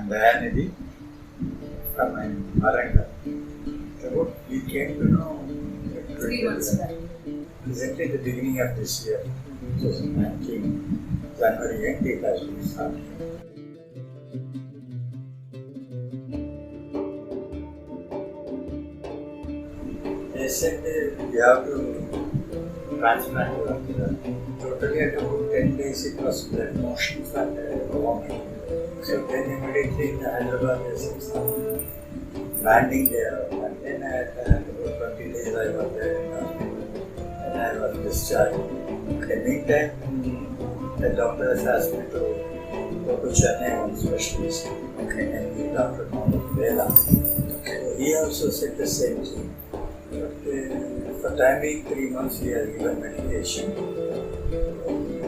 I'm Dayandhi from Warangal. So we came to know 3 months back. exactly the beginning of this year, 2019, January 8th, it has been started. They said you have to transplant your liver. Totally at about 10 days it was blood motions and vomiting. So then immediately in the Hyderabad they said some landing there, and then at about 20 days I was there in the hospital and I was discharged. In the meantime, the doctors asked me to go to Chennai on specialist and meet Dr. Meetvaidya. So he also said the same thing. But for time being 3 months we are given medication.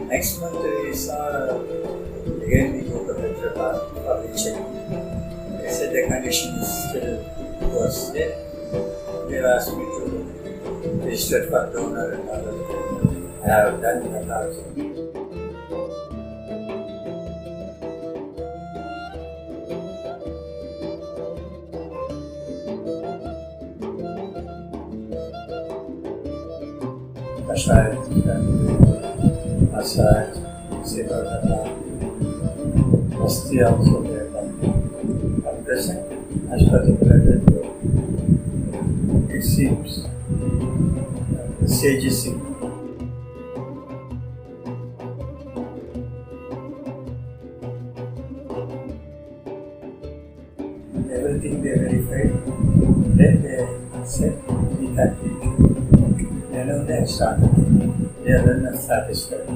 Next month we saw again we go to Hyderabad for the check. They said the condition is still worse. Then they asked me to register for donor and other things. I have done that also. Massage, Siddhartha, Asti also they have done. At present, as per the blood report, it seems the sage is sick. Everything they verified, then they said we can treat you. Then they started. They are not satisfied.